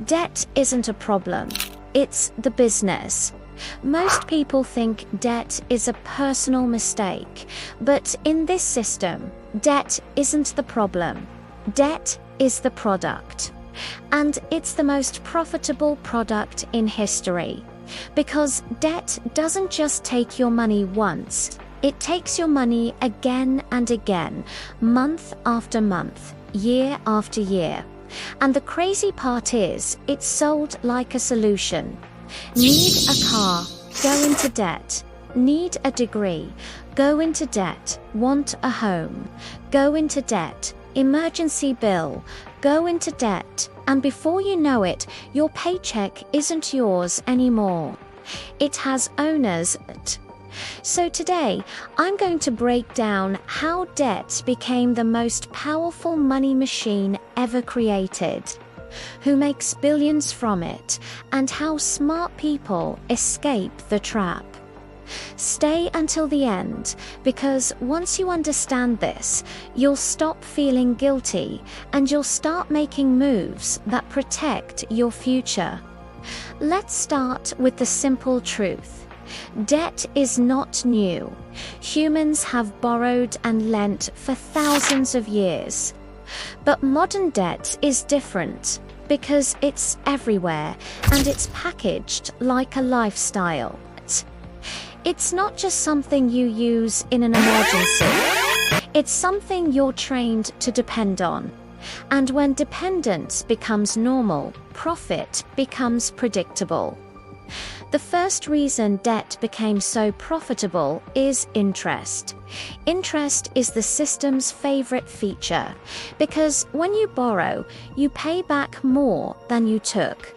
Debt isn't a problem, it's the business. Most people think debt is a personal mistake, but in this system, debt isn't the problem. Debt is the product. And it's the most profitable product in history. Because debt doesn't just take your money once, it takes your money again and again, month after month, year after year. And the crazy part is, it's sold like a solution. Need a car? Go into debt. Need a degree? Go into debt. Want a home? Go into debt. Emergency bill? Go into debt. And before you know it, your paycheck isn't yours anymore. It has owners. So today, I'm going to break down how debt became the most powerful money machine ever created, who makes billions from it, and how smart people escape the trap. Stay until the end, because once you understand this, you'll stop feeling guilty and you'll start making moves that protect your future. Let's start with the simple truth. Debt is not new. Humans have borrowed and lent for thousands of years. But modern debt is different because it's everywhere and it's packaged like a lifestyle. It's not just something you use in an emergency. It's something you're trained to depend on. And when dependence becomes normal, profit becomes predictable. The first reason debt became so profitable is interest. Interest is the system's favorite feature, because when you borrow, you pay back more than you took.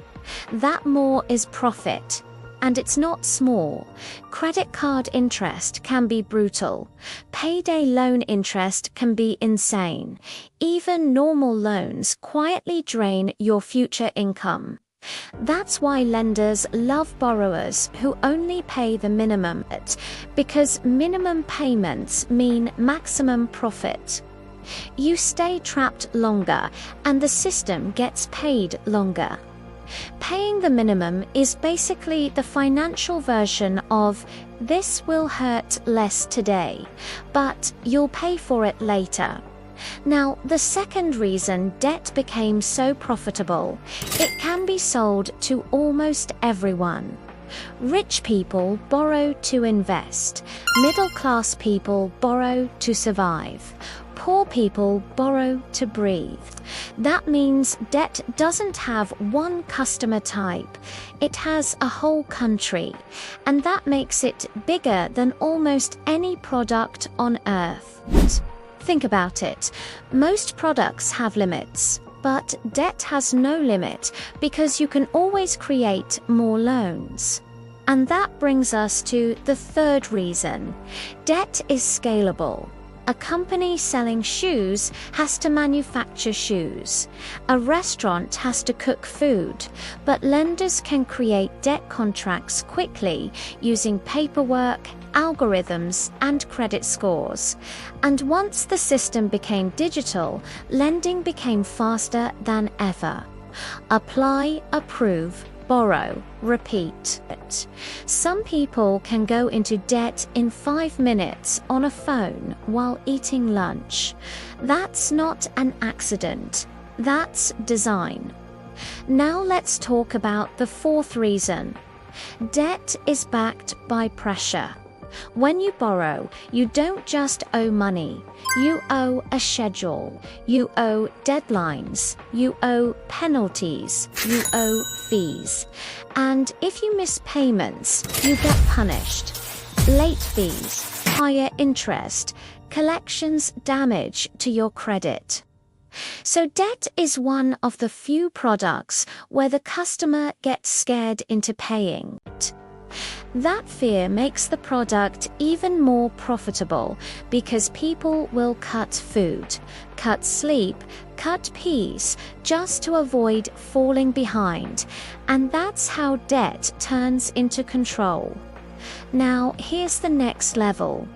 That more is profit. And it's not small. Credit card interest can be brutal. Payday loan interest can be insane. Even normal loans quietly drain your future income. That's why lenders love borrowers who only pay the minimum, because minimum payments mean maximum profit. You stay trapped longer, and the system gets paid longer. Paying the minimum is basically the financial version of "this will hurt less today, but you'll pay for it later." Now, the second reason debt became so profitable, it can be sold to almost everyone. Rich people borrow to invest. Middle-class people borrow to survive. Poor people borrow to breathe. That means debt doesn't have one customer type. It has a whole country. And that makes it bigger than almost any product on earth. Think about it. Most products have limits, but debt has no limit because you can always create more loans. And that brings us to the third reason. Debt is scalable. A company selling shoes has to manufacture shoes. A restaurant has to cook food, but lenders can create debt contracts quickly using paperwork, algorithms, and credit scores. And once the system became digital, lending became faster than ever. Apply, approve, borrow, repeat. Some people can go into debt in 5 minutes on a phone while eating lunch. That's not an accident. That's design. Now let's talk about the fourth reason. Debt is backed by pressure. When you borrow, you don't just owe money. You owe a schedule. You owe deadlines. You owe penalties. You owe fees. And if you miss payments, you get punished. Late fees, higher interest, collections damage to your credit. So debt is one of the few products where the customer gets scared into paying. That fear makes the product even more profitable because people will cut food, cut sleep, cut peace just to avoid falling behind. And that's how debt turns into control. Now, here's the next level.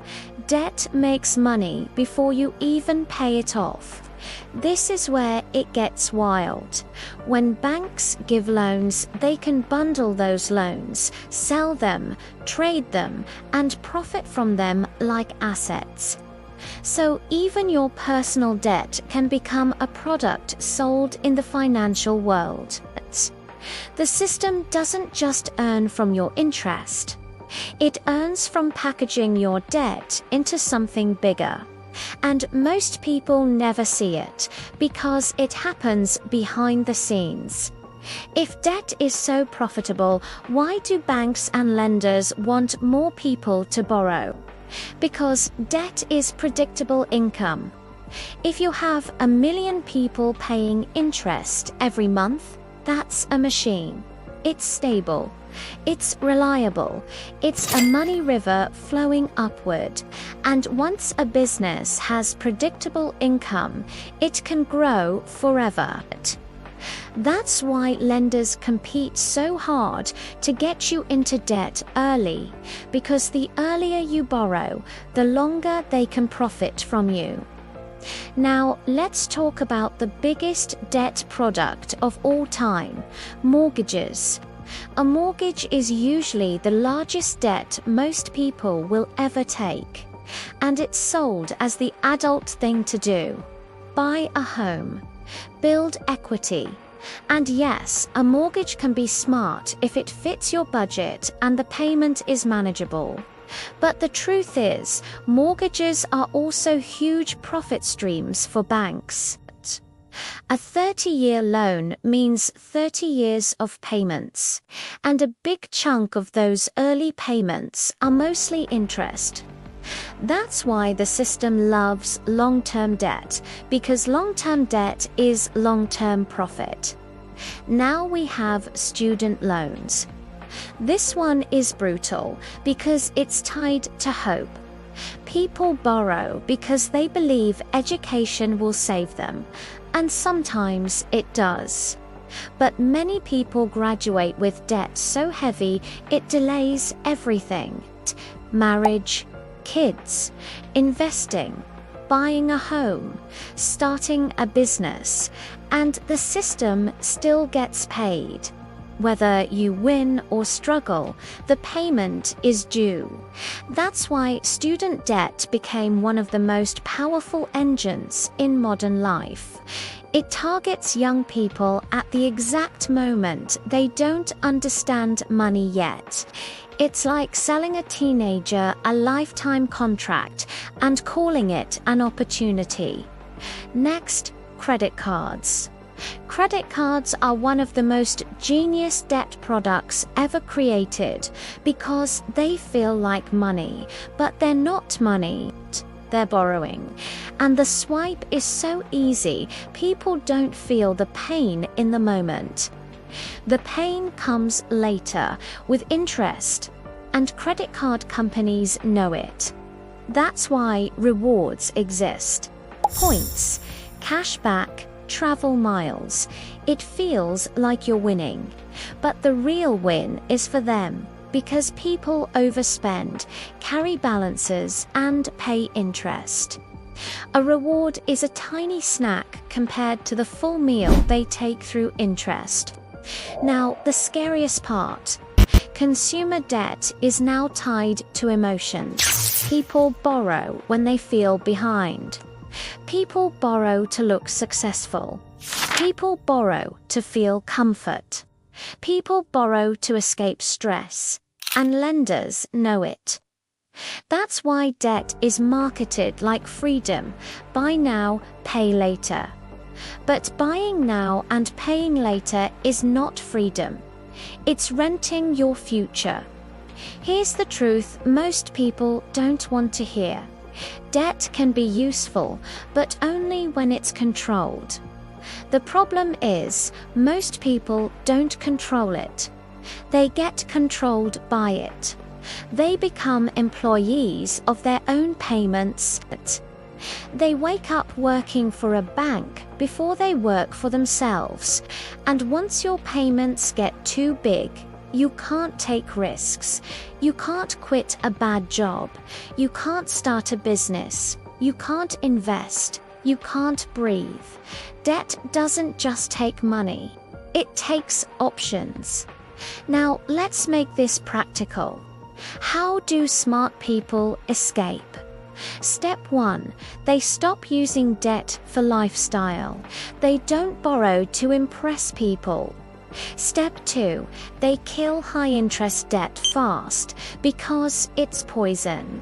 Debt makes money before you even pay it off. This is where it gets wild. When banks give loans, they can bundle those loans, sell them, trade them, and profit from them like assets. So even your personal debt can become a product sold in the financial world. The system doesn't just earn from your interest. It earns from packaging your debt into something bigger. And most people never see it because it happens behind the scenes. If debt is so profitable, why do banks and lenders want more people to borrow? Because debt is predictable income. If you have 1 million people paying interest every month, that's a machine. It's stable. It's reliable. It's a money river flowing upward. And once a business has predictable income, it can grow forever. That's why lenders compete so hard to get you into debt early, because the earlier you borrow, the longer they can profit from you. Now, let's talk about the biggest debt product of all time, mortgages. A mortgage is usually the largest debt most people will ever take, and it's sold as the adult thing to do. Buy a home, build equity, and yes, a mortgage can be smart if it fits your budget and the payment is manageable. But the truth is, mortgages are also huge profit streams for banks. A 30-year loan means 30 years of payments, and a big chunk of those early payments are mostly interest. That's why the system loves long-term debt, because long-term debt is long-term profit. Now we have student loans. This one is brutal because it's tied to hope. People borrow because they believe education will save them, and sometimes it does. But many people graduate with debt so heavy it delays everything. Marriage, kids, investing, buying a home, starting a business, and the system still gets paid. Whether you win or struggle, the payment is due. That's why student debt became one of the most powerful engines in modern life. It targets young people at the exact moment they don't understand money yet. It's like selling a teenager a lifetime contract and calling it an opportunity. Next, credit cards. Credit cards are one of the most genius debt products ever created because they feel like money, but they're not money. They're borrowing. And the swipe is so easy, people don't feel the pain in the moment. The pain comes later, with interest, and credit card companies know it. That's why rewards exist. Points, cashback, travel miles. It feels like you're winning. But the real win is for them, because people overspend, carry balances, and pay interest. A reward is a tiny snack compared to the full meal they take through interest. Now, the scariest part. Consumer debt is now tied to emotions. People borrow when they feel behind. People borrow to look successful. People borrow to feel comfort. People borrow to escape stress. And lenders know it. That's why debt is marketed like freedom. Buy now, pay later. But buying now and paying later is not freedom. It's renting your future. Here's the truth most people don't want to hear. Debt can be useful, but only when it's controlled. The problem is, most people don't control it. They get controlled by it. They become employees of their own payments. They wake up working for a bank before they work for themselves. And once your payments get too big, you can't take risks. You can't quit a bad job. You can't start a business. You can't invest. you can't breathe. Debt doesn't just take money, it takes options. Now, let's make this practical. How do smart people escape? Step 1. They stop using debt for lifestyle. They don't borrow to impress people. Step 2. They kill high-interest debt fast because it's poison.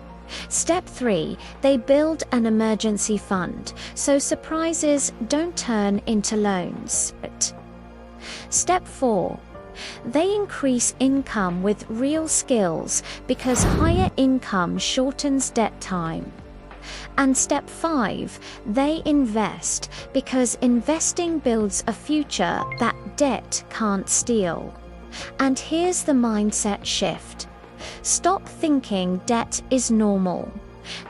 Step 3. They build an emergency fund so surprises don't turn into loans. Step 4. They increase income with real skills because higher income shortens debt time. And step 5, they invest because investing builds a future that debt can't steal. And here's the mindset shift. Stop thinking debt is normal.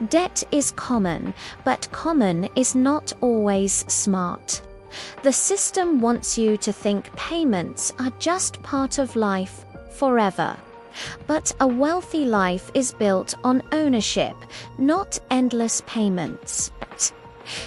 Debt is common, but common is not always smart. The system wants you to think payments are just part of life forever. But a wealthy life is built on ownership, not endless payments.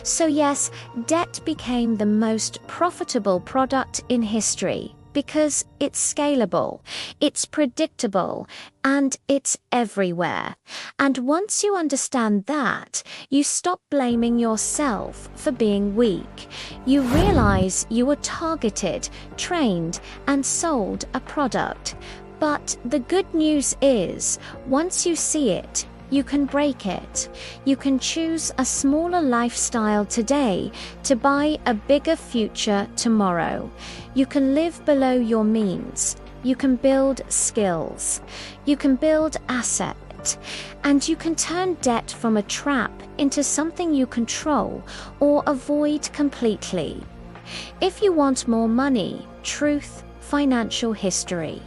So yes, debt became the most profitable product in history because it's scalable, it's predictable, and it's everywhere. And once you understand that, you stop blaming yourself for being weak. You realize you were targeted, trained, and sold a product. But the good news is, once you see it, you can break it. You can choose a smaller lifestyle today to buy a bigger future tomorrow. You can live below your means. You can build skills. You can build assets. And you can turn debt from a trap into something you control or avoid completely. If you want more money, truth, financial history,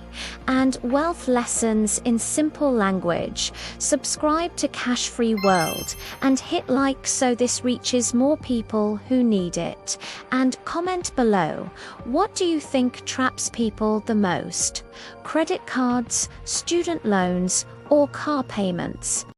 and wealth lessons in simple language, subscribe to Cashfree World and hit like so this reaches more people who need it. And comment below, what do you think traps people the most? Credit cards, student loans, or car payments?